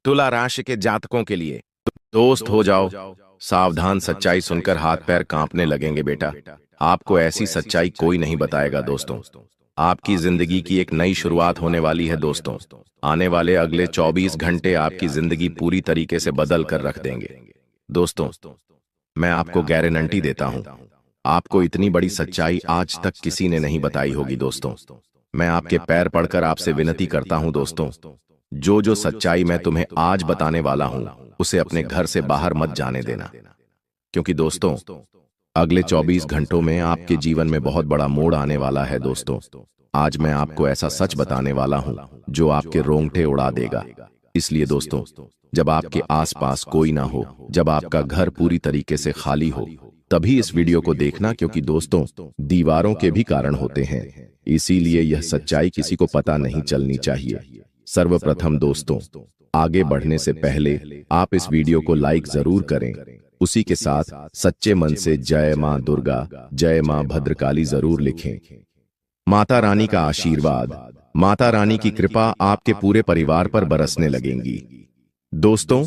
तुला राशि के जातकों के लिए दोस्त हो जाओ। सावधान, सच्चाई सुनकर हाथ पैर कांपने लगेंगे बेटा। आपको ऐसी सच्चाई कोई नहीं बताएगा दोस्तों। आपकी जिंदगी की एक नई शुरुआत होने वाली है दोस्तों। आने वाले अगले 24 घंटे आपकी जिंदगी पूरी तरीके से बदल कर रख देंगे दोस्तों। मैं आपको गारंटी देता हूं, आपको इतनी बड़ी सच्चाई आज तक किसी ने नहीं बताई होगी दोस्तों। मैं आपके पैर पड़कर आपसे विनती करता हूं दोस्तों, जो सच्चाई मैं तुम्हें आज बताने वाला हूं उसे अपने घर से बाहर मत जाने देना, क्योंकि दोस्तों अगले 24 घंटों में आपके जीवन में बहुत बड़ा मोड़ आने वाला है दोस्तों। आज मैं आपको ऐसा सच बताने वाला हूं जो आपके रोंगटे उड़ा देगा। इसलिए दोस्तों, जब आपके आसपास कोई ना हो, जब आपका घर पूरी तरीके से खाली हो, तभी इस वीडियो को देखना, क्योंकि दोस्तों दीवारों के भी कारण होते हैं, इसीलिए यह सच्चाई किसी को पता नहीं चलनी चाहिए। सर्वप्रथम दोस्तों, आगे बढ़ने से पहले आप इस वीडियो को लाइक जरूर करें, उसी के साथ सच्चे मन से जय मां दुर्गा, जय मां भद्रकाली जरूर लिखें। माता रानी का आशीर्वाद, माता रानी की कृपा आपके पूरे परिवार पर बरसने लगेंगी। दोस्तों,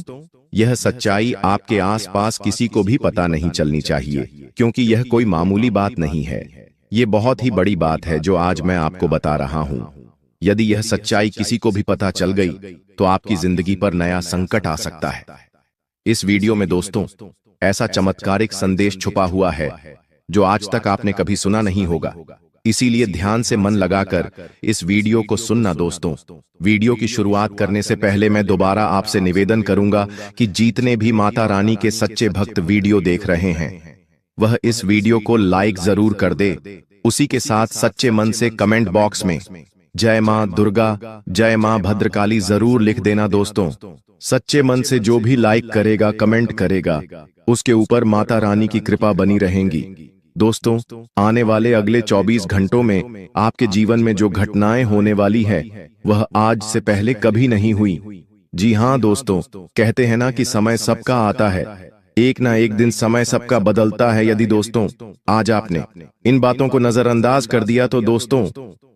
यह सच्चाई आपके आसपास किसी को भी पता नहीं चलनी चाहिए, क्योंकि यह कोई मामूली बात नहीं है। ये बहुत ही बड़ी बात है जो आज मैं आपको बता रहा हूं। यदि यह सच्चाई किसी को भी पता चल गई तो आपकी जिंदगी पर नया संकट आ सकता है। इस वीडियो में दोस्तों ऐसा चमत्कारिक संदेश छुपा हुआ है जो आज तक आपने कभी सुना नहीं होगा, इसीलिए ध्यान से मन लगाकर इस वीडियो को सुनना दोस्तों। वीडियो की शुरुआत करने से पहले मैं दोबारा आपसे निवेदन करूंगा कि जितने भी माता रानी के सच्चे भक्त वीडियो देख रहे हैं वह इस वीडियो को लाइक जरूर कर दे, उसी के साथ सच्चे मन से कमेंट बॉक्स में जय मां दुर्गा, जय मां भद्रकाली जरूर लिख देना दोस्तों। सच्चे मन से जो भी लाइक करेगा, कमेंट करेगा, उसके ऊपर माता रानी की कृपा बनी रहेंगी। दोस्तों, आने वाले अगले 24 घंटों में आपके जीवन में जो घटनाएं होने वाली है वह आज से पहले कभी नहीं हुई। जी हां दोस्तों, कहते हैं ना कि समय सबका आता है, एक ना एक दिन समय सबका बदलता है। यदि दोस्तों आज आपने इन बातों को नजरअंदाज कर दिया तो दोस्तों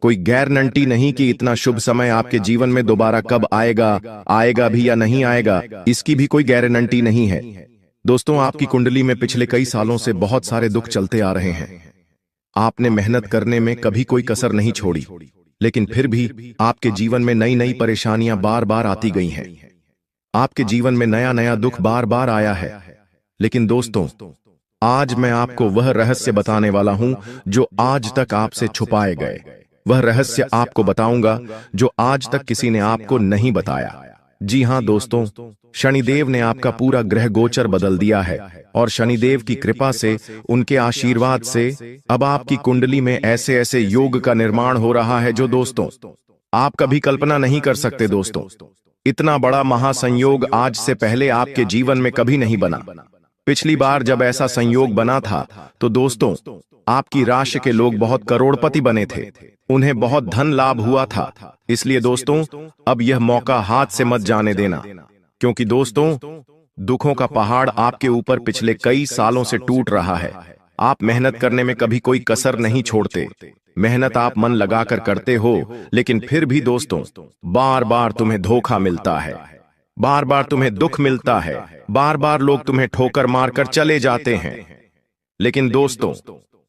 कोई गारंटी नहीं कि इतना शुभ समय आपके जीवन में दोबारा कब आएगा भी या नहीं आएगा, इसकी भी कोई गारंटी नहीं है। दोस्तों, आपकी कुंडली में पिछले कई सालों से बहुत सारे दुख चलते आ रहे हैं। आपने मेहनत करने में कभी कोई कसर नहीं छोड़ी, लेकिन फिर भी आपके जीवन में नई नई परेशानियां बार बार आती गई हैं। आपके जीवन में नया नया दुख बार बार आया है। लेकिन दोस्तों, आज मैं आपको वह रहस्य बताने वाला हूं जो आज तक आपसे छुपाए गए। वह रहस्य आपको बताऊंगा जो आज तक किसी ने आपको नहीं बताया। जी हां दोस्तों, शनिदेव ने आपका पूरा ग्रह गोचर बदल दिया है और शनिदेव की कृपा से, उनके आशीर्वाद से अब आपकी कुंडली में ऐसे ऐसे योग का निर्माण हो रहा है जो दोस्तों आप कभी कल्पना नहीं कर सकते। दोस्तों, इतना बड़ा महासंयोग आज से पहले आपके जीवन में कभी नहीं बना। पिछली बार जब ऐसा संयोग बना था तो दोस्तों आपकी राशि के लोग बहुत करोड़पति बने थे, उन्हें बहुत धन लाभ हुआ था। इसलिए दोस्तों अब यह मौका हाथ से मत जाने देना, क्योंकि दोस्तों दुखों का पहाड़ आपके ऊपर पिछले कई सालों से टूट रहा है। आप मेहनत करने में कभी कोई कसर नहीं छोड़ते, मेहनत आप मन लगाकर करते हो, लेकिन फिर भी दोस्तों बार बार तुम्हें धोखा मिलता है, बार बार तुम्हें दुख मिलता है, बार बार लोग तुम्हें ठोकर मारकर चले जाते हैं। लेकिन दोस्तों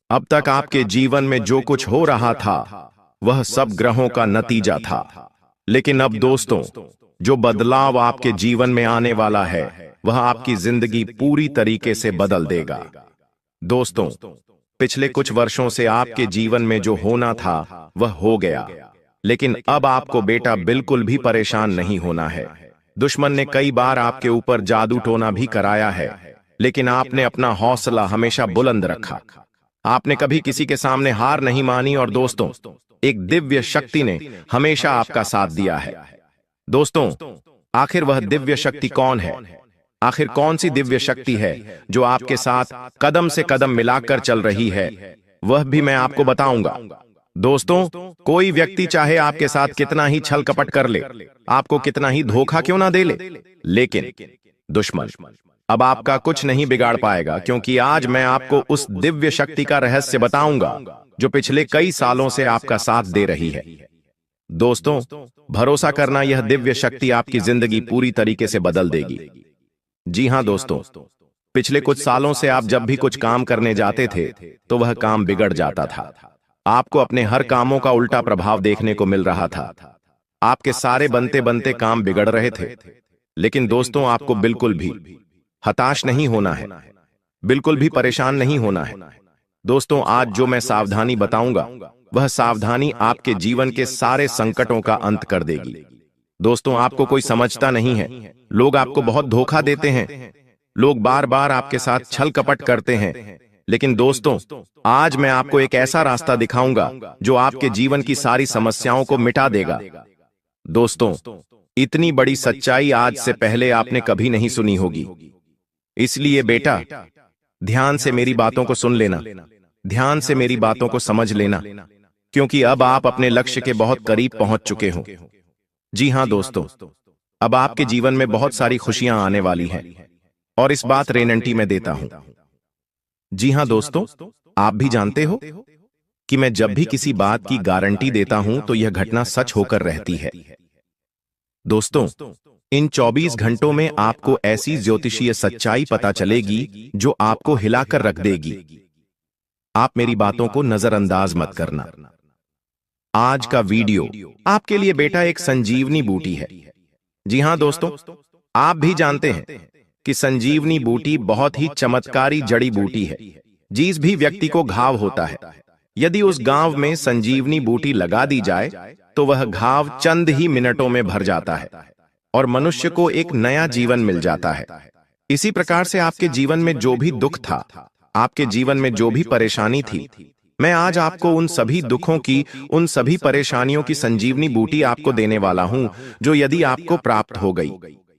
अब तक आपके जीवन में जो कुछ हो रहा था वह सब ग्रहों का नतीजा था। लेकिन अब दोस्तों जो बदलाव आपके जीवन में आने वाला है वह आपकी जिंदगी पूरी तरीके से बदल देगा। दोस्तों, पिछले कुछ वर्षों से आपके जीवन में जो होना था वह हो गया, लेकिन अब आपको बेटा बिल्कुल भी परेशान नहीं होना है। दुश्मन ने कई बार आपके ऊपर जादू टोना भी कराया है, लेकिन आपने अपना हौसला हमेशा बुलंद रखा। आपने कभी किसी के सामने हार नहीं मानी और दोस्तों एक दिव्य शक्ति ने हमेशा आपका साथ दिया है। दोस्तों, आखिर वह दिव्य शक्ति कौन है? आखिर कौन सी दिव्य शक्ति है जो आपके साथ कदम से कदम मिलाकर चल रही है? वह भी मैं आपको बताऊंगा। दोस्तों, कोई व्यक्ति चाहे आपके साथ कितना ही छल कपट कर ले, आपको कितना ही धोखा क्यों ना दे ले, लेकिन दुश्मन अब आपका कुछ नहीं बिगाड़ पाएगा, क्योंकि आज मैं आपको उस दिव्य शक्ति का रहस्य बताऊंगा जो पिछले कई सालों से आपका साथ दे रही है। दोस्तों, भरोसा करना, यह दिव्य शक्ति आपकी जिंदगी पूरी तरीके से बदल देगी। जी हां दोस्तों, पिछले कुछ सालों से आप जब भी कुछ काम करने जाते थे तो वह काम बिगड़ जाता था। आपको अपने हर कामों का उल्टा प्रभाव देखने को मिल रहा था। आपके सारे बनते बनते काम बिगड़ रहे थे। लेकिन दोस्तों, आपको बिल्कुल भी हताश नहीं होना है, बिल्कुल भी परेशान नहीं होना है। दोस्तों, आज जो मैं सावधानी बताऊंगा वह सावधानी आपके जीवन के सारे संकटों का अंत कर देगी। दोस्तों, आपको कोई समझता नहीं है। लोग आपको बहुत धोखा देते हैं, लोग बार बार आपके साथ छल कपट करते हैं। लेकिन दोस्तों, आज मैं आपको एक ऐसा रास्ता दिखाऊंगा जो आपके जीवन की सारी समस्याओं को मिटा देगा। दोस्तों, इतनी बड़ी सच्चाई आज से पहले आपने कभी नहीं सुनी होगी। इसलिए बेटा, ध्यान से मेरी बातों को सुन लेना, ध्यान से मेरी बातों को समझ लेना, क्योंकि अब आप अपने लक्ष्य के बहुत करीब पहुंच चुके हो। जी हां दोस्तों, अब आपके जीवन में बहुत सारी खुशियां आने वाली हैं और इस बात रेनंटी में देता हूं। जी हां दोस्तों, आप भी जानते हो कि मैं जब भी किसी बात की गारंटी देता हूं तो यह घटना सच होकर रहती है। दोस्तों, इन 24 घंटों में आपको ऐसी ज्योतिषीय सच्चाई पता चलेगी जो आपको हिलाकर रख देगी। आप मेरी बातों को नजरअंदाज मत करना। आज का वीडियो आपके लिए बेटा एक संजीवनी बूटी है। जी हां दोस्तों, आप भी जानते हैं कि संजीवनी बूटी बहुत ही चमत्कारी जड़ी बूटी है। जिस भी व्यक्ति को घाव होता है, यदि उस घाव में संजीवनी बूटी लगा दी जाए तो वह घाव चंद ही मिनटों में भर जाता है और मनुष्य को एक नया जीवन मिल जाता है। इसी प्रकार से आपके जीवन में जो भी दुख था, आपके जीवन में जो भी परेशानी थी, मैं आज आपको उन सभी दुखों की, उन सभी परेशानियों की संजीवनी बूटी आपको देने वाला हूं, जो यदि आपको प्राप्त हो गई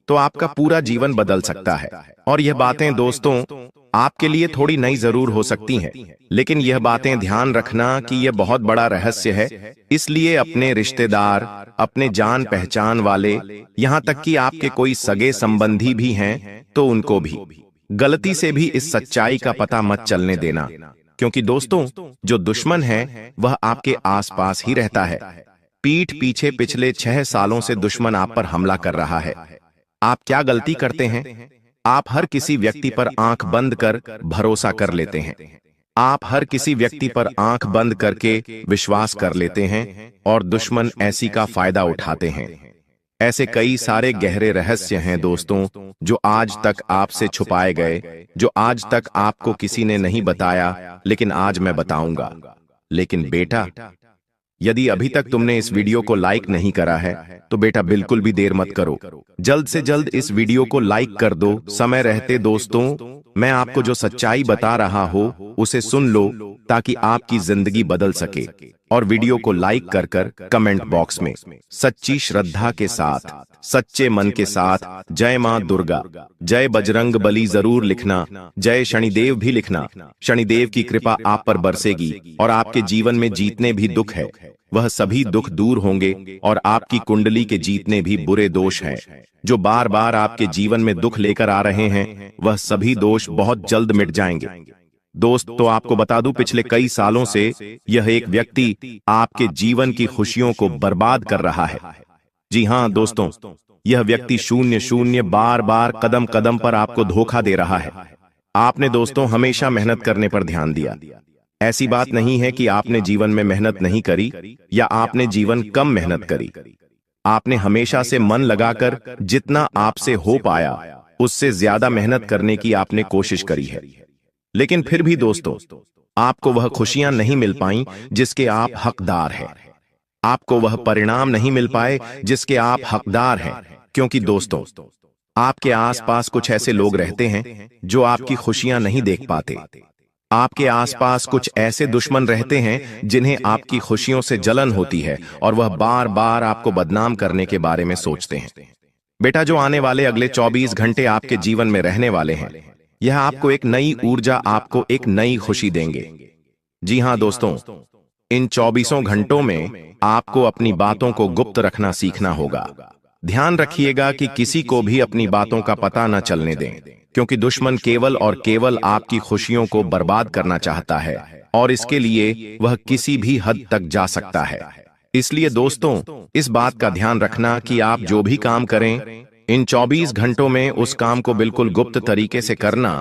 तो आपका पूरा जीवन बदल सकता है। और यह बातें दोस्तों आपके लिए थोड़ी नई जरूर हो सकती हैं, लेकिन यह बातें ध्यान रखना कि यह बहुत बड़ा रहस्य है। इसलिए अपने रिश्तेदार, अपने जान पहचान वाले, यहां तक कि आपके कोई सगे संबंधी भी हैं तो उनको भी गलती से भी इस सच्चाई का पता मत चलने देना, क्योंकि दोस्तों, जो दुश्मन है वह आपके आसपास ही रहता है। पीठ पीछे पिछले 6 सालों से दुश्मन आप पर हमला कर रहा है। आप क्या गलती करते हैं? आप हर किसी व्यक्ति पर आंख बंद कर भरोसा कर लेते हैं। आप हर किसी व्यक्ति पर आंख बंद करके विश्वास कर लेते हैं और दुश्मन ऐसी का फायदा उठाते हैं। ऐसे कई सारे गहरे रहस्य हैं दोस्तों, जो आज तक आपसे छुपाए गए, जो आज तक आपको किसी ने नहीं बताया, लेकिन आज मैं बताऊंगा। लेकिन बेटा, यदि अभी तक तुमने इस वीडियो को लाइक नहीं करा है तो बेटा बिल्कुल भी देर मत करो, जल्द से जल्द इस वीडियो को लाइक कर दो समय रहते। दोस्तों, मैं आपको जो सच्चाई बता रहा हूं उसे सुन लो ताकि आपकी जिंदगी बदल सके। और वीडियो को लाइक कर कर कमेंट बॉक्स में सच्ची श्रद्धा के साथ, सच्चे मन के साथ जय मां दुर्गा, जय बजरंग बली जरूर लिखना, जय शनिदेव भी लिखना। शनिदेव की कृपा आप पर बरसेगी और आपके जीवन में जितने भी दुख है वह सभी दुख दूर होंगे और आपकी कुंडली के जितने भी बुरे दोष हैं जो बार बार आपके जीवन में दुख लेकर आ रहे हैं, वह सभी दोष बहुत जल्द मिट जाएंगे। दोस्त, तो आपको बता दूं, पिछले कई सालों से यह एक व्यक्ति आपके जीवन की खुशियों को बर्बाद कर रहा है। जी हां दोस्तों, यह व्यक्ति शून्य शून्य बार बार कदम कदम पर आपको धोखा दे रहा है। आपने दोस्तों हमेशा मेहनत करने पर ध्यान दिया। ऐसी बात नहीं है कि आपने जीवन में मेहनत नहीं करी या आपने जीवन कम मेहनत करी। आपने हमेशा से मन लगाकर जितना आपसे हो पाया उससे ज्यादा मेहनत करने की आपने कोशिश करी है। लेकिन फिर भी दोस्तों, आपको वह खुशियां नहीं मिल पाई जिसके आप हकदार हैं। आपको वह परिणाम नहीं मिल पाए जिसके आप हकदार हैं, क्योंकि दोस्तों, आपके आसपास कुछ ऐसे लोग रहते हैं जो आपकी खुशियां नहीं देख पाते। आपके आसपास कुछ ऐसे दुश्मन रहते हैं जिन्हें आपकी खुशियों से जलन होती है और वह बार बार आपको बदनाम करने के बारे में सोचते हैं। बेटा, जो आने वाले अगले 24 घंटे आपके जीवन में रहने वाले हैं, यह आपको एक नई ऊर्जा, आपको एक नई खुशी देंगे। जी हां दोस्तों, इन 24 घंटों में आपको अपनी बातों को गुप्त रखना सीखना होगा। ध्यान रखिएगा कि किसी को भी अपनी बातों का पता न चलने दें, क्योंकि दुश्मन केवल और केवल आपकी खुशियों को बर्बाद करना चाहता है और इसके लिए वह किसी भी हद तक जा सकता है। इसलिए दोस्तों, इस बात का ध्यान रखना कि आप जो भी काम करें, इन 24 घंटों में उस काम को बिल्कुल गुप्त तरीके से करना।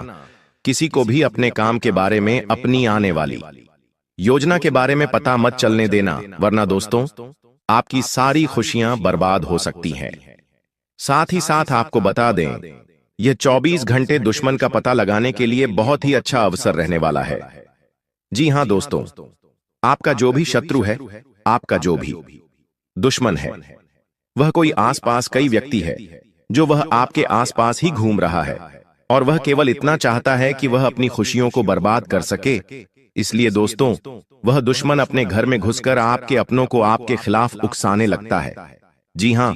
किसी को भी अपने काम के बारे में, अपनी आने वाली योजना के बारे में पता मत चलने देना, वरना दोस्तों आपकी सारी खुशियां बर्बाद हो सकती हैं। साथ ही साथ आपको बता दें, यह 24 घंटे दुश्मन का पता लगाने के लिए बहुत ही अच्छा अवसर रहने वाला है। जी हां दोस्तों, आपका जो भी शत्रु है, आपका जो भी दुश्मन है, वह कोई आसपास कई व्यक्ति है जो वह आपके आसपास ही घूम रहा है, और वह केवल इतना चाहता है कि वह अपनी खुशियों को बर्बाद कर सके। इसलिए दोस्तों, वह दुश्मन अपने घर में घुसकर आपके अपनों को आपके खिलाफ उकसाने लगता है। जी हां,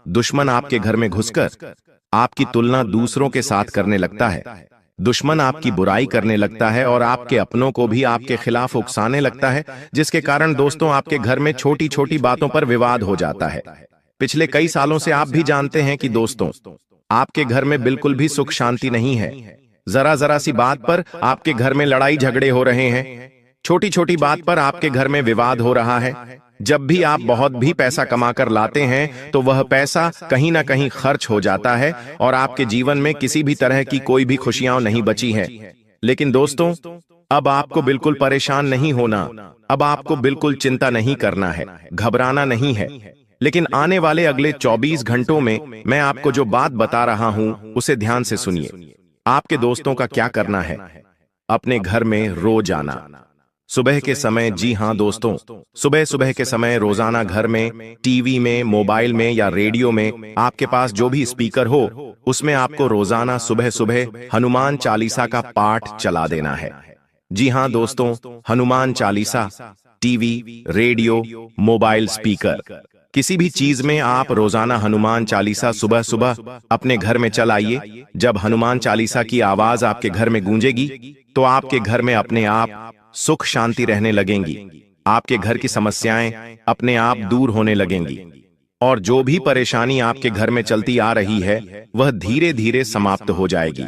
दुश्मन आपके घर में घुसकर आपकी तुलना दूसरों के साथ करने लगता है। दुश्मन आपकी बुराई करने लगता है और आपके अपनों को भी आपके खिलाफ उकसाने लगता है, जिसके कारण दोस्तों आपके घर में छोटी छोटी बातों पर विवाद हो जाता है। पिछले कई सालों से आप भी जानते हैं कि दोस्तों, आपके घर में बिल्कुल भी सुख शांति नहीं है। जरा जरा सी बात पर आपके घर में लड़ाई झगड़े हो रहे हैं। छोटी छोटी बात पर आपके घर में विवाद हो रहा है। जब भी आप बहुत भी पैसा कमाकर लाते हैं तो वह पैसा कहीं ना कहीं खर्च हो जाता है और आपके जीवन में किसी भी तरह की कोई भी खुशियां नहीं बची हैं। लेकिन दोस्तों, अब आपको बिल्कुल परेशान नहीं होना, अब आपको बिल्कुल चिंता नहीं करना है, घबराना नहीं है। लेकिन आने वाले अगले 24 घंटों में मैं आपको जो बात बता रहा हूं उसे ध्यान से सुनिए। आपके दोस्तों का क्या करना है? अपने घर में रोज आना सुबह के समय। जी हां दोस्तों, सुबह सुबह के समय रोजाना घर में, टीवी में, मोबाइल में या रेडियो में, आपके पास जो भी स्पीकर हो उसमें आपको रोजाना सुबह सुबह हनुमान चालीसा का पाठ चला देना है। जी हां दोस्तों, Hanuman Chalisa, TV, radio, mobile, speaker, किसी भी चीज में आप रोजाना हनुमान चालीसा सुबह सुबह अपने घर में चलाइए। जब हनुमान चालीसा की आवाज आपके घर में गूंजेगी तो आपके घर में अपने आप सुख शांति रहने लगेंगी। आपके घर की समस्याएं अपने आप दूर होने लगेंगी और जो भी परेशानी आपके घर में चलती आ रही है वह धीरे धीरे समाप्त हो जाएगी।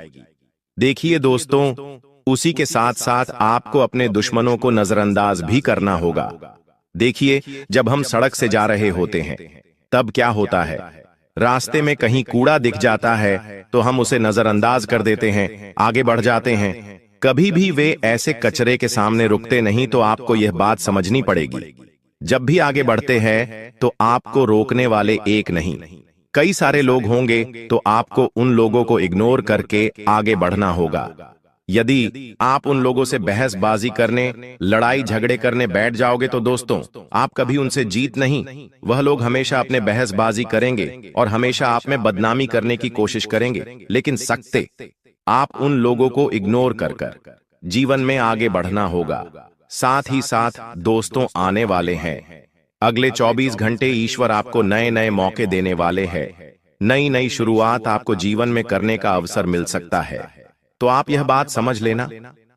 देखिए दोस्तों, उसी के साथ साथ आपको अपने दुश्मनों को नजरअंदाज भी करना होगा। देखिए, जब हम सड़क से जा रहे होते हैं तब क्या होता है, रास्ते में कहीं कूड़ा दिख जाता है तो हम उसे नजरअंदाज कर देते हैं, आगे बढ़ जाते हैं। कभी भी वे ऐसे कचरे के सामने रुकते नहीं। तो आपको यह बात समझनी पड़ेगी, जब भी आगे बढ़ते हैं तो आपको रोकने वाले एक नहीं, कई सारे लोग होंगे, तो आपको उन लोगों को इग्नोर करके आगे बढ़ना होगा। यदि आप उन लोगों से बहसबाजी करने, लड़ाई झगड़े करने बैठ जाओगे तो दोस्तों आप कभी उनसे जीत नहीं। वह लोग हमेशा अपने बहसबाजी करेंगे और हमेशा आप में बदनामी करने की कोशिश करेंगे। लेकिन सकते आप उन लोगों को इग्नोर कर जीवन में आगे बढ़ना होगा। साथ ही साथ दोस्तों, आने वाले हैं अगले 24 घंटे ईश्वर आपको नए नए मौके देने वाले हैं। नई नई शुरुआत आपको जीवन में करने का अवसर मिल सकता है। तो आप यह बात समझ लेना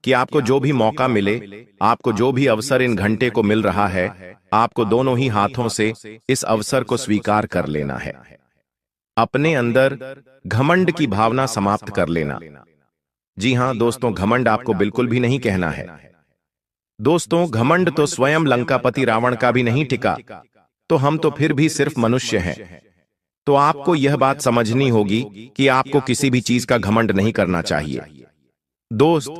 कि आपको जो भी मौका मिले, आपको जो भी अवसर इन घंटे को मिल रहा है, आपको दोनों ही हाथों से इस अवसर को स्वीकार कर लेना है। अपने अंदर घमंड की भावना समाप्त कर लेना। जी हां दोस्तों, घमंड आपको बिल्कुल भी नहीं कहना है। दोस्तों, घमंड तो स्वयं लंकापति रावण का भी नहीं टिका, तो हम तो फिर भी सिर्फ मनुष्य हैं। तो आपको यह बात समझनी होगी कि आपको किसी भी चीज का घमंड नहीं करना चाहिए दोस्त,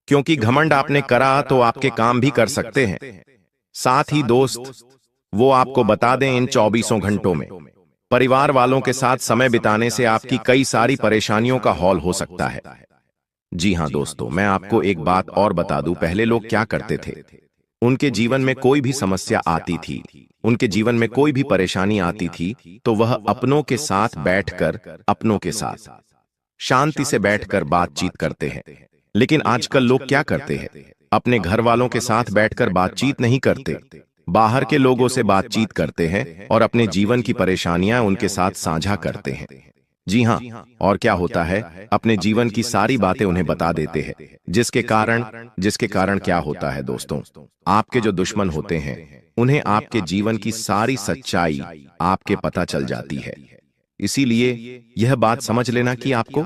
क्योंकि घमंड आपने करा तो आपके काम भी कर सकते हैं। साथ ही दोस्त, वो आपको बता दें, इन 24 घंटों में परिवार वालों के साथ समय बिताने से आपकी कई सारी परेशानियों का हौल हो सकता है। जी हां दोस्तों, मैं आपको एक बात और बता दूं, पहले लोग क्या करते थे, उनके जीवन में कोई भी समस्या आती थी, उनके जीवन में कोई भी परेशानी आती थी, तो वह अपनों के साथ बैठकर, अपनों के साथ शांति से बैठकर बातचीत करते हैं। लेकिन आजकल लोग क्या करते हैं, अपने घर वालों के साथ बैठकर बातचीत नहीं करते, बाहर के लोगों से बातचीत करते हैं और अपने जीवन की परेशानियां उनके साथ साझा करते हैं। जी हां, और क्या होता है, अपने जीवन की सारी बातें उन्हें बता देते हैं, जिसके कारण क्या होता है दोस्तों, आपके जो दुश्मन होते हैं उन्हें आपके जीवन की सारी सच्चाई आपके पता चल जाती है। इसीलिए यह बात समझ लेना कि आपको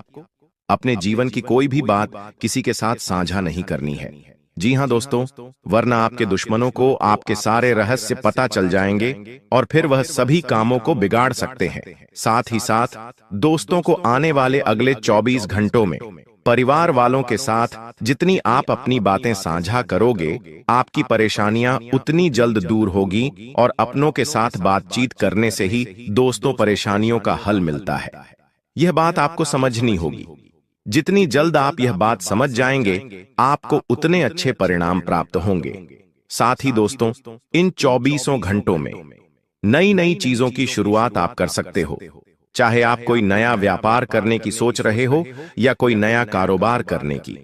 अपने जीवन की कोई भी बात किसी के साथ साझा नहीं करनी है। जी हाँ दोस्तों, वरना आपके दुश्मनों को आपके सारे रहस्य पता चल जाएंगे और फिर वह सभी कामों को बिगाड़ सकते हैं। साथ ही साथ दोस्तों को आने वाले अगले 24 घंटों में परिवार वालों के साथ जितनी आप अपनी बातें साझा करोगे, आपकी परेशानियां उतनी जल्द दूर होगी और अपनों के साथ बातचीत करने से ही दोस्तों परेशानियों का हल मिलता है। यह बात आपको समझनी होगी। जितनी जल्द आप यह बात समझ जाएंगे, आपको उतने अच्छे परिणाम प्राप्त होंगे। साथ ही दोस्तों, इन 24 घंटों में नई नई चीजों की शुरुआत आप कर सकते हो। चाहे आप कोई नया व्यापार करने की सोच रहे हो या कोई नया कारोबार करने की,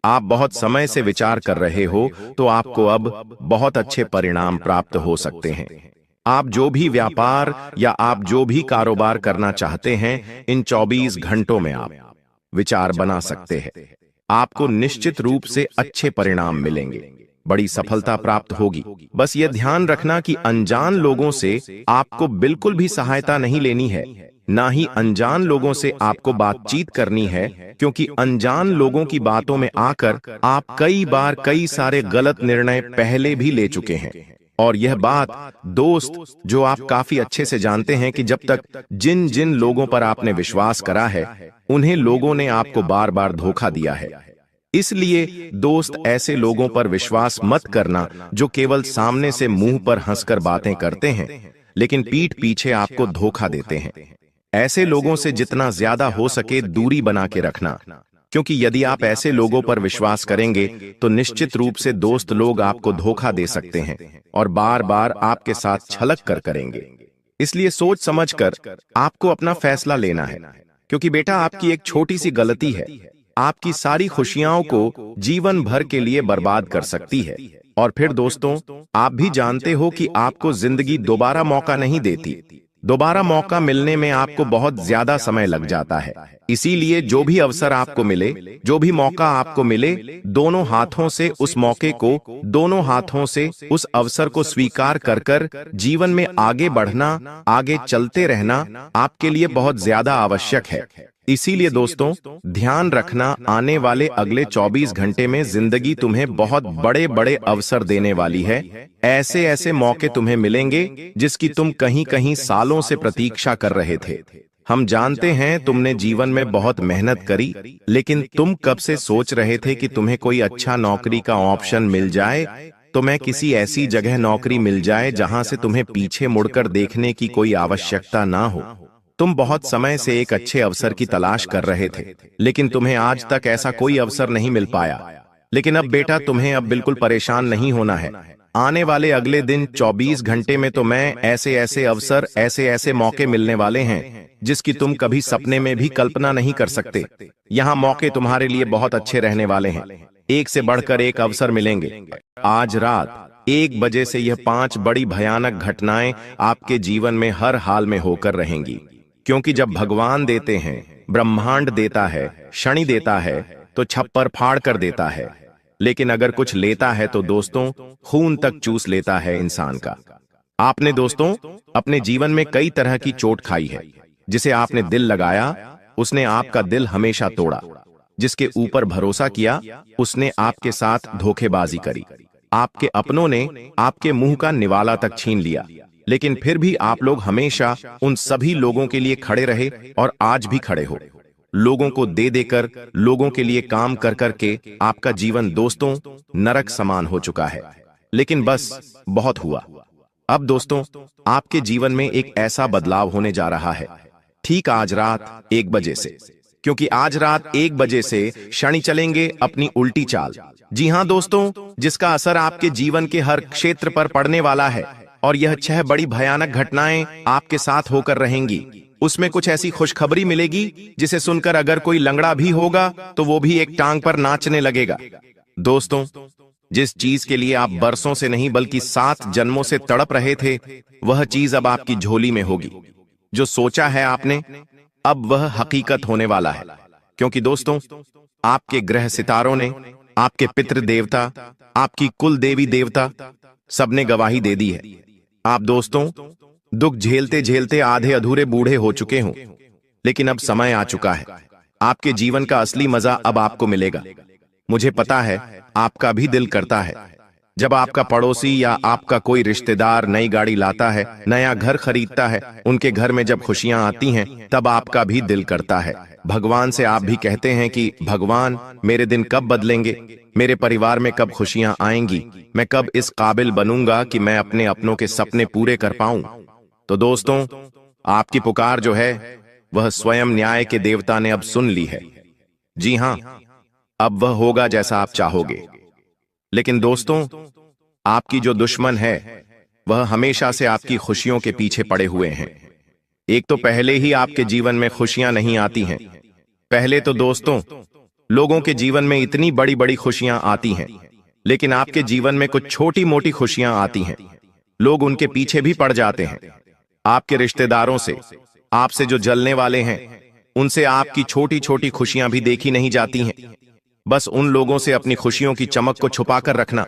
आप बहुत समय से विचार कर रहे हो, तो आपको अब बहुत अच्छे परिणाम प्राप्त हो सकते हैं। आप जो भी व्यापार या आप जो भी कारोबार करना चाहते हैं, इन 24 घंटों में आप विचार बना सकते हैं। आपको निश्चित रूप से अच्छे परिणाम मिलेंगे, बड़ी सफलता प्राप्त होगी। बस यह ध्यान रखना कि अनजान लोगों से आपको बिल्कुल भी सहायता नहीं लेनी है, ना ही अनजान लोगों से आपको बातचीत करनी है, क्योंकि अनजान लोगों की बातों में आकर आप कई बार कई सारे गलत निर्णय पहले भी ले चुके हैं। और यह बात दोस्त, जो आप काफी अच्छे से जानते हैं कि जब तक जिन जिन लोगों पर आपने विश्वास करा है, उन्हें लोगों ने आपको बार बार धोखा दिया है। इसलिए दोस्त, ऐसे लोगों पर विश्वास मत करना जो केवल सामने से मुंह पर हंसकर बातें करते हैं, लेकिन पीठ पीछे आपको धोखा देते हैं। ऐसे लोगों से जितना ज्यादा हो सके दूरी बना के रखना, क्योंकि यदि आप ऐसे लोगों पर विश्वास करेंगे तो निश्चित रूप से दोस्त लोग आपको धोखा दे सकते हैं और बार बार आपके साथ छलक कर करेंगे। इसलिए सोच समझकर आपको अपना फैसला लेना है, क्योंकि बेटा, आपकी एक छोटी सी गलती है आपकी सारी खुशियों को जीवन भर के लिए बर्बाद कर सकती है। और फिर दोस्तों, आप भी जानते हो कि आपको जिंदगी दोबारा मौका नहीं देती। दोबारा मौका मिलने में आपको बहुत ज्यादा समय लग जाता है। इसीलिए जो भी अवसर आपको मिले, जो भी मौका आपको मिले, दोनों हाथों से उस मौके को, दोनों हाथों से उस अवसर को स्वीकार कर कर जीवन में आगे बढ़ना, आगे चलते रहना आपके लिए बहुत ज्यादा आवश्यक है। इसीलिए दोस्तों, ध्यान रखना, आने वाले अगले 24 घंटे में जिंदगी तुम्हें बहुत बड़े बड़े अवसर देने वाली है। ऐसे ऐसे मौके तुम्हें मिलेंगे जिसकी तुम कहीं कहीं सालों से प्रतीक्षा कर रहे थे। हम जानते हैं तुमने जीवन में बहुत मेहनत करी, लेकिन तुम कब से सोच रहे थे कि तुम्हें कोई अच्छा नौकरी का ऑप्शन मिल जाए, तुम्हें किसी ऐसी जगह नौकरी मिल जाए जहां से तुम्हें पीछे मुड़कर देखने की कोई आवश्यकता ना हो। तुम बहुत समय से एक अच्छे अवसर की तलाश कर रहे थे, लेकिन तुम्हें आज तक ऐसा कोई अवसर नहीं मिल पाया। लेकिन अब बेटा, तुम्हें अब बिल्कुल परेशान नहीं होना है। आने वाले अगले दिन 24 घंटे में तो मैं ऐसे ऐसे अवसर, ऐसे ऐसे मौके मिलने वाले हैं जिसकी तुम कभी सपने में भी कल्पना नहीं कर सकते। यहाँ मौके तुम्हारे लिए बहुत अच्छे रहने वाले हैं। एक से बढ़कर एक अवसर मिलेंगे। आज रात 1 बजे से यह 5 बड़ी भयानक घटनाएं आपके जीवन में हर हाल में होकर रहेंगी, क्योंकि जब भगवान देते हैं, ब्रह्मांड देता है, शनि देता है, तो छप्पर फाड़ कर देता है। लेकिन अगर कुछ लेता है तो दोस्तों, खून तक चूस लेता है इंसान का। आपने दोस्तों अपने जीवन में कई तरह की चोट खाई है। जिसे आपने दिल लगाया, उसने आपका दिल हमेशा तोड़ा। जिसके ऊपर भरोसा किया, उसने आपके साथ धोखेबाजी करी। आपके अपनों ने आपके मुंह का निवाला तक छीन लिया, लेकिन फिर भी आप लोग हमेशा उन सभी लोगों के लिए खड़े रहे और आज भी खड़े हो। लोगों को दे देकर, लोगों के लिए काम कर करके आपका जीवन दोस्तों नरक समान हो चुका है। लेकिन बस बहुत हुआ। अब दोस्तों, आपके जीवन में एक ऐसा बदलाव होने जा रहा है, ठीक आज रात 1 बजे से। क्योंकि आज रात 1 बजे से शनि चलेंगे अपनी उल्टी चाल। जी हां दोस्तों, जिसका असर आपके जीवन के हर क्षेत्र पर पड़ने वाला है। और यह 6 बड़ी भयानक घटनाएं आपके साथ होकर रहेंगी। उसमें कुछ ऐसी खुशखबरी मिलेगी जिसे सुनकर अगर कोई लंगड़ा भी होगा तो वो भी एक टांग पर नाचने लगेगा। दोस्तों, जिस चीज के लिए आप बरसों से नहीं बल्कि 7 जन्मों से तड़प रहे थे, वह चीज अब आपकी झोली में होगी। जो सोचा है आपने, अब वह हकीकत होने वाला है। क्योंकि दोस्तों, आपके ग्रह सितारों ने, आपके पितृ देवता, आपकी कुल देवी देवता, सबने गवाही दे दी है। आप दोस्तों दुख झेलते झेलते आधे अधूरे बूढ़े हो चुके हों, लेकिन अब समय आ चुका है। आपके जीवन का असली मजा अब आपको मिलेगा। मुझे पता है आपका भी दिल करता है, जब आपका पड़ोसी या आपका कोई रिश्तेदार नई गाड़ी लाता है, नया घर खरीदता है, उनके घर में जब खुशियां आती हैं, तब आपका भी दिल करता है। भगवान से आप भी कहते हैं कि भगवान, मेरे दिन कब बदलेंगे, मेरे परिवार में कब खुशियां आएंगी, मैं कब इस काबिल बनूंगा कि मैं अपने अपनों के सपने पूरे कर पाऊं। तो दोस्तों, आपकी पुकार जो है वह स्वयं न्याय के देवता ने अब सुन ली है। जी हां, अब वह होगा जैसा आप चाहोगे। लेकिन दोस्तों, आपकी जो दुश्मन है वह हमेशा से आपकी खुशियों के पीछे पड़े हुए हैं। एक तो पहले ही आपके जीवन में खुशियां नहीं आती हैं। पहले तो दोस्तों, लोगों के जीवन में इतनी बड़ी बड़ी खुशियां आती हैं, लेकिन आपके जीवन में कुछ छोटी मोटी खुशियां आती हैं। लोग उनके पीछे भी पड़ जाते हैं। आपके रिश्तेदारों से, आपसे जो जलने वाले हैं, उनसे आपकी छोटी छोटी खुशियां भी देखी नहीं जाती हैं। बस उन लोगों से अपनी खुशियों की चमक को छुपा कर रखना,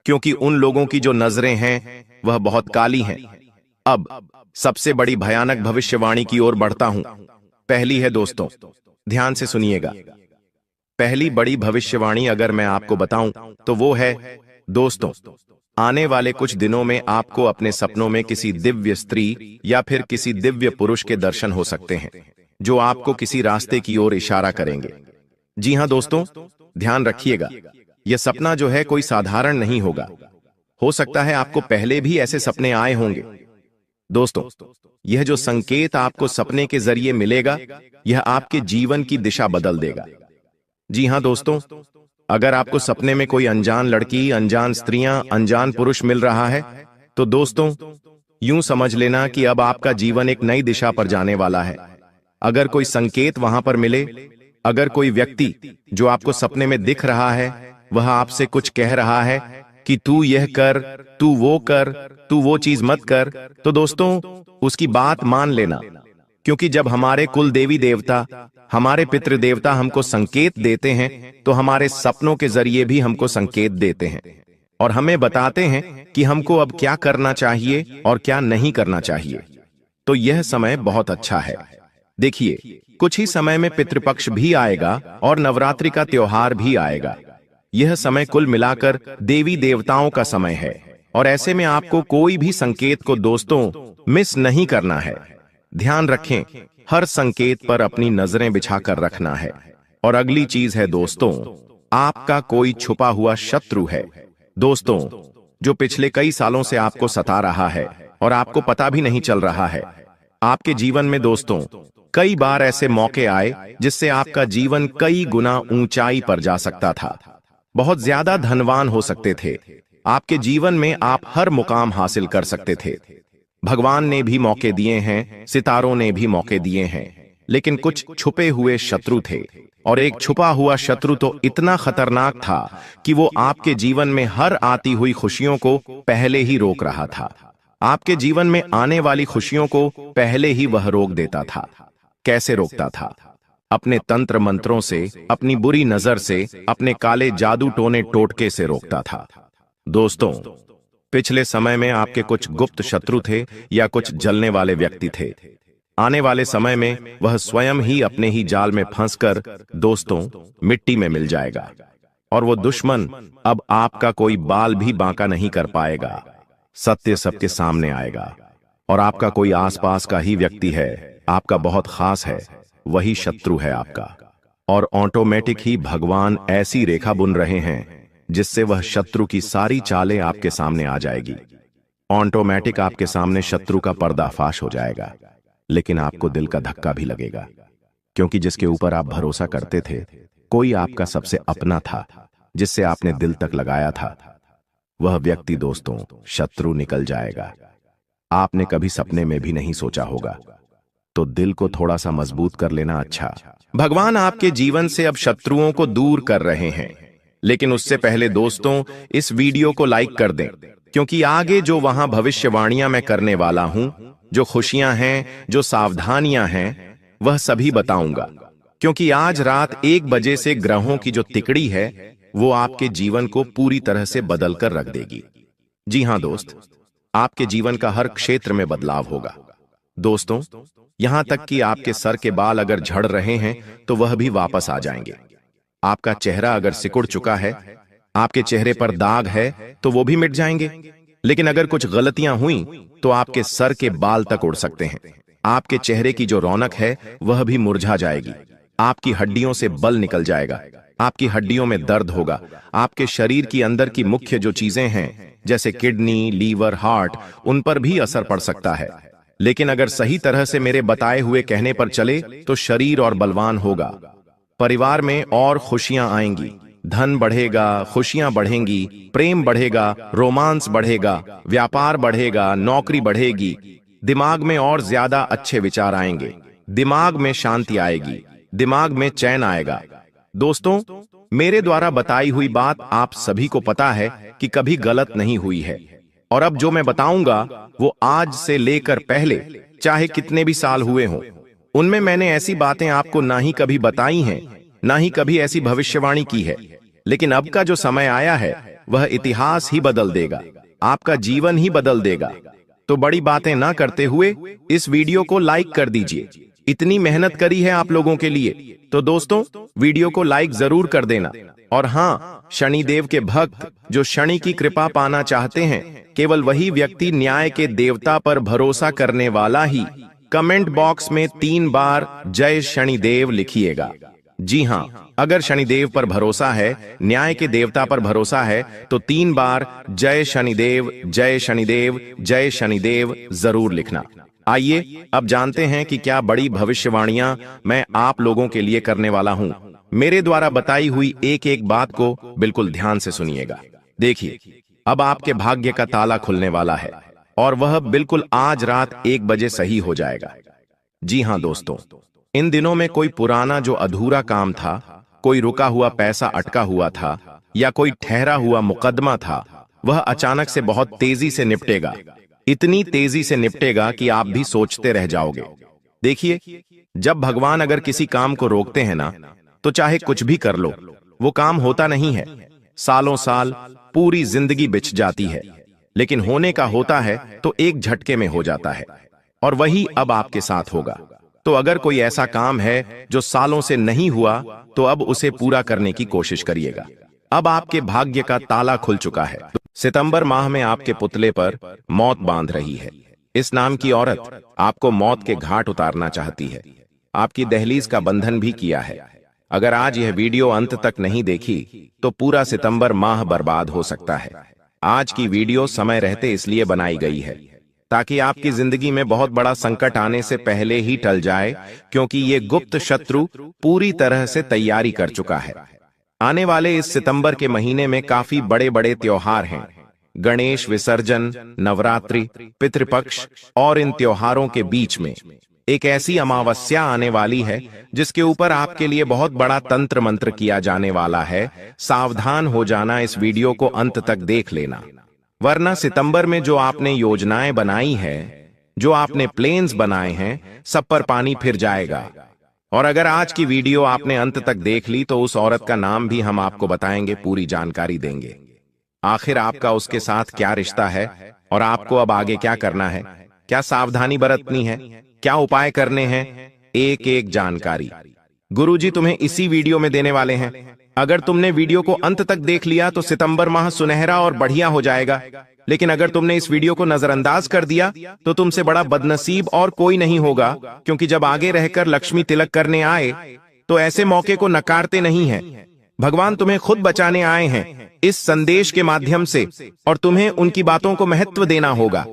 क्योंकि उन लोगों की जो नजरें हैं वह बहुत काली हैं। अब सबसे बड़ी भयानक भविष्यवाणी की ओर बढ़ता हूं। पहली है दोस्तों, ध्यान से सुनिएगा। पहली बड़ी भविष्यवाणी अगर मैं आपको बताऊं तो वो है, दोस्तों, आने वाले कुछ दिनों में आपको अपने सपनों में किसी दिव्य स्त्री या फिर किसी दिव्य पुरुष के दर्शन हो सकते हैं, जो आपको किसी रास्ते की ओर इशारा करेंगे। जी हां दोस्तों, ध्यान रखिएगा, यह सपना जो है कोई साधारण नहीं होगा। हो सकता है आपको पहले भी ऐसे सपने आए होंगे। दोस्तों, यह जो संकेत आपको सपने के जरिए मिलेगा, यह आपके जीवन की दिशा बदल देगा। जी हां दोस्तों, अगर आपको सपने में कोई अनजान लड़की, अनजान स्त्रियां, अनजान पुरुष मिल रहा है, तो दोस्तों यूं समझ लेना कि अब आपका जीवन एक नई दिशा पर जाने वाला है। अगर कोई संकेत वहां पर मिले, अगर कोई व्यक्ति जो आपको सपने में दिख रहा है वह आपसे कुछ कह रहा है कि तू यह कर, तू वो कर, तू वो चीज मत कर, तो दोस्तों उसकी बात मान लेना। क्योंकि जब हमारे कुल देवी देवता, हमारे पितृ देवता हमको संकेत देते हैं, तो हमारे सपनों के जरिए भी हमको संकेत देते हैं और हमें बताते हैं कि हमको अब क्या करना चाहिए और क्या नहीं करना चाहिए। तो यह समय बहुत अच्छा है। देखिए, कुछ ही समय में पितृपक्ष भी आएगा और नवरात्रि का त्योहार भी आएगा। यह समय कुल मिलाकर देवी देवताओं का समय है और ऐसे में आपको कोई भी संकेत को दोस्तों मिस नहीं करना है। ध्यान रखें, हर संकेत पर अपनी नजरें बिछाकर रखना है। और अगली चीज है दोस्तों, आपका कोई छुपा हुआ शत्रु है दोस्तों, जो पिछले कई सालों से आपको सता रहा है और आपको पता भी नहीं चल रहा है। आपके जीवन में दोस्तों कई बार ऐसे मौके आए जिससे आपका जीवन कई गुना ऊंचाई पर जा सकता था। बहुत ज्यादा धनवान हो सकते थे। आपके जीवन में आप हर मुकाम हासिल कर सकते थे। भगवान ने भी मौके दिए हैं, सितारों ने भी मौके दिए हैं, लेकिन कुछ छुपे हुए शत्रु थे। और एक छुपा हुआ शत्रु तो इतना खतरनाक था कि वो आपके जीवन में हर आती हुई खुशियों को पहले ही रोक रहा था। आपके जीवन में आने वाली खुशियों को पहले ही वह रोक देता था। कैसे रोकता था? अपने तंत्र मंत्रों से, अपनी बुरी नजर से, अपने काले जादू टोने टोटके से रोकता था। दोस्तों, पिछले समय में आपके कुछ गुप्त शत्रु थे या कुछ जलने वाले व्यक्ति थे। आने वाले समय में वह स्वयं ही अपने ही जाल में फंसकर दोस्तों मिट्टी में मिल जाएगा और वो दुश्मन अब आपका कोई बाल भी बांका नहीं कर पाएगा। सत्य सबके सामने आएगा और आपका कोई आसपास का ही व्यक्ति है, आपका बहुत खास है, वही शत्रु है आपका। और ऑटोमेटिक ही भगवान ऐसी रेखा बुन रहे हैं जिससे वह शत्रु की सारी चालें आपके सामने आ जाएगी। ऑटोमेटिक आपके सामने शत्रु का पर्दाफाश हो जाएगा। लेकिन आपको दिल का धक्का भी लगेगा, क्योंकि जिसके ऊपर आप भरोसा करते थे, कोई आपका सबसे अपना था, जिससे आपने दिल तक लगाया था, वह व्यक्ति दोस्तों शत्रु निकल जाएगा। आपने कभी सपने में भी नहीं सोचा होगा। तो दिल को थोड़ा सा मजबूत कर लेना अच्छा। भगवान आपके जीवन से अब शत्रुओं को दूर कर रहे हैं। लेकिन उससे पहले दोस्तों इस वीडियो को लाइक कर दें, क्योंकि आगे जो वहां भविष्यवाणियां मैं करने वाला हूं, जो खुशियां हैं, जो सावधानियां हैं, वह सभी बताऊंगा। क्योंकि आज रात 1 बजे से ग्रहों की जो तिकड़ी है वो आपके जीवन को पूरी तरह से बदल कर रख देगी। जी हां दोस्त, आपके जीवन का हर क्षेत्र में बदलाव होगा। दोस्तों, यहां तक कि आपके सर के बाल अगर झड़ रहे हैं तो वह भी वापस आ जाएंगे। आपका चेहरा अगर सिकुड़ चुका है, आपके चेहरे पर दाग है, तो वो भी मिट जाएंगे। लेकिन अगर कुछ गलतियां हुई तो आपके सर के बाल तक उड़ सकते हैं। आपके चेहरे की जो रौनक है वह भी मुरझा जाएगी। आपकी हड्डियों से बल निकल जाएगा, आपकी हड्डियों में दर्द होगा। आपके शरीर की अंदर की मुख्य जो चीजें हैं जैसे किडनी, लीवर, हार्ट, उन पर भी असर पड़ सकता है। लेकिन अगर सही तरह से मेरे बताए हुए कहने पर चले तो शरीर और बलवान होगा, परिवार में और खुशियां आएंगी, धन बढ़ेगा, खुशियां बढ़ेंगी, प्रेम बढ़ेगा, रोमांस बढ़ेगा, व्यापार बढ़ेगा, नौकरी बढ़ेगी, दिमाग में और ज्यादा अच्छे विचार आएंगे, दिमाग में शांति आएगी, दिमाग में चैन आएगा। दोस्तों, मेरे द्वारा बताई हुई बात आप सभी को पता है कि कभी गलत नहीं हुई है। और अब जो मैं बताऊंगा वो आज से लेकर पहले चाहे कितने भी साल हुए हों, उनमें मैंने ऐसी बातें आपको ना ही कभी बताई हैं, ना ही कभी ऐसी भविष्यवाणी की है। लेकिन अब का जो समय आया है वह इतिहास ही बदल देगा, आपका जीवन ही बदल देगा। तो बड़ी बातें ना करते हुए इस वीडियो को लाइक कर दीजिए। इतनी मेहनत करी है आप लोगों के लिए, तो दोस्तों वीडियो को लाइक जरूर कर देना। और हाँ, शनिदेव के भक्त जो शनि की कृपा पाना चाहते हैं, केवल वही व्यक्ति न्याय के देवता पर भरोसा करने वाला ही कमेंट बॉक्स में 3 बार जय शनिदेव लिखिएगा। जी हाँ, अगर शनिदेव पर भरोसा है, न्याय के देवता पर भरोसा है, तो 3 बार जय शनिदेव, जय शनिदेव, जय शनिदेव जरूर लिखना। आइए अब जानते हैं कि क्या बड़ी भविष्यवाणियां मैं आप लोगों के लिए करने वाला हूं। मेरे द्वारा बताई हुई एक एक बात को बिल्कुल ध्यान से सुनिएगा। देखिए, अब आपके भाग्य का ताला खुलने वाला है और वह बिल्कुल आज रात 1 बजे सही हो जाएगा। जी हाँ दोस्तों, इन दिनों में कोई पुराना जो अधूरा काम था, कोई रुका हुआ पैसा अटका हुआ था या कोई ठहरा हुआ मुकदमा था, वह अचानक से बहुत तेजी से निपटेगा। इतनी तेजी से निपटेगा कि आप भी सोचते रह जाओगे। देखिए, जब भगवान अगर किसी काम को रोकते हैं ना, तो चाहे कुछ भी कर लो, वो काम होता नहीं है। सालों साल, पूरी जिंदगी बिछ जाती है, लेकिन होने का होता है तो एक झटके में हो जाता है। और वही अब आपके साथ होगा। तो अगर कोई ऐसा काम है जो सालों से नहीं हुआ, तो अब उसे पूरा करने की कोशिश करिएगा। अब आपके भाग्य का ताला खुल चुका है। सितंबर माह में आपके पुतले पर मौत बांध रही है। इस नाम की औरत आपको मौत के घाट उतारना चाहती है, आपकी दहलीज का बंधन भी किया है। अगर आज यह वीडियो अंत तक नहीं देखी तो पूरा सितंबर माह बर्बाद हो सकता है। आज की वीडियो समय रहते इसलिए बनाई गई है ताकि आपकी जिंदगी में बहुत बड़ा संकट आने से पहले ही टल जाए, क्योंकि ये गुप्त शत्रु पूरी तरह से तैयारी कर चुका है। आने वाले इस सितंबर के महीने में काफी बड़े बड़े त्योहार हैं। गणेश विसर्जन, नवरात्रि, पितृपक्ष, और इन त्योहारों के बीच में एक ऐसी अमावस्या आने वाली है जिसके ऊपर आपके लिए बहुत बड़ा तंत्र मंत्र किया जाने वाला है। सावधान हो जाना, इस वीडियो को अंत तक देख लेना, वरना सितंबर में जो आपने योजनाएं बनाई है, जो आपने प्लेन्स बनाए हैं, सब पर पानी फिर जाएगा। और अगर आज की वीडियो आपने अंत तक देख ली तो उस औरत का नाम भी हम आपको बताएंगे, पूरी जानकारी देंगे। आखिर आपका उसके साथ क्या रिश्ता है और आपको अब आगे क्या करना है, क्या सावधानी बरतनी है, क्या उपाय करने हैं, एक एक जानकारी गुरुजी तुम्हें इसी वीडियो में देने वाले हैं। अगर तुमने वीडियो को अंत तक देख लिया तो सितंबर माह सुनहरा और बढ़िया हो जाएगा। लेकिन अगर तुमने इस वीडियो को नजरअंदाज कर दिया तो तुमसे बड़ा बदनसीब और कोई नहीं होगा, क्योंकि जब आगे रहकर लक्ष्मी तिलक करने आए तो ऐसे मौके को नकारते नहीं हैं। भगवान तुम्हें खुद बचाने आए हैं इस संदेश के माध्यम से, और तुम्हें उनकी बातों को महत्व देना होगा।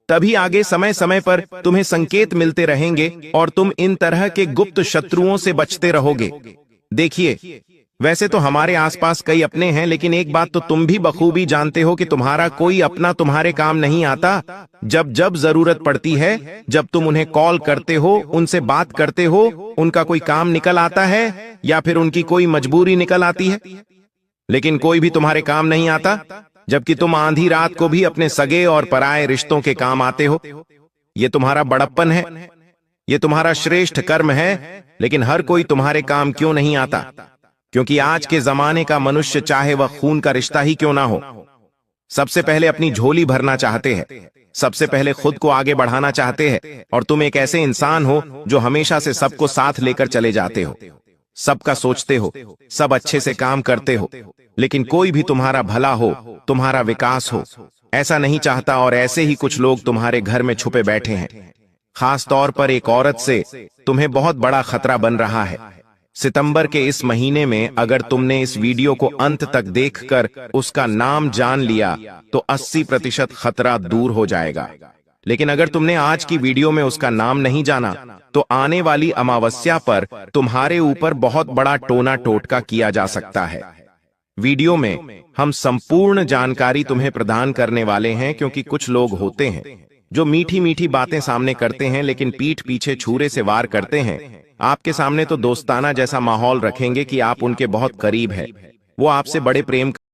तभी आगे समय समय पर तुम्हें संकेत मिलते रहेंगे और तुम इन तरह के गुप्त शत्रुओं से बचते रहोगे। देखिए, वैसे तो हमारे आसपास कई अपने हैं, लेकिन एक बात तो तुम भी बखूबी जानते हो कि तुम्हारा कोई अपना तुम्हारे काम नहीं आता। जब जब जरूरत पड़ती है, जब तुम उन्हें कॉल करते हो, उनसे बात करते हो, उनका कोई काम निकल आता है या फिर उनकी कोई मजबूरी निकल आती है, लेकिन कोई भी तुम्हारे काम नहीं आता, जबकि तुम आधी रात को भी अपने सगे और पराये रिश्तों के काम आते हो। ये तुम्हारा बड़प्पन है, ये तुम्हारा श्रेष्ठ कर्म है। लेकिन हर कोई तुम्हारे काम क्यों नहीं आता? क्योंकि आज के जमाने का मनुष्य, चाहे वह खून का रिश्ता ही क्यों ना हो, सबसे पहले अपनी झोली भरना चाहते हैं, सबसे पहले खुद को आगे बढ़ाना चाहते हैं। और तुम एक ऐसे इंसान हो जो हमेशा से सबको साथ लेकर चले जाते हो। सबका सोचते हो, सब अच्छे से काम करते हो, लेकिन कोई भी तुम्हारा भला हो, तुम्हारा विकास हो, ऐसा नहीं चाहता। और ऐसे ही कुछ लोग तुम्हारे घर में छुपे बैठे हैं। खास तौर पर एक औरत से तुम्हें बहुत बड़ा खतरा बन रहा है। सितंबर के इस महीने में अगर तुमने इस वीडियो को अंत तक देखकर उसका नाम जान लिया तो 80% खतरा दूर हो जाएगा। लेकिन अगर तुमने आज की वीडियो में उसका नाम नहीं जाना तो आने वाली अमावस्या पर तुम्हारे ऊपर बहुत बड़ा टोना टोटका किया जा सकता है। वीडियो में हम संपूर्ण जानकारी तुम्हें प्रदान करने वाले हैं, क्योंकि कुछ लोग होते हैं जो मीठी मीठी बातें सामने करते हैं लेकिन पीठ पीछे छुरे से वार करते हैं। आपके सामने तो दोस्ताना जैसा माहौल रखेंगे कि आप उनके बहुत करीब हैं, वो आपसे बड़े प्रेम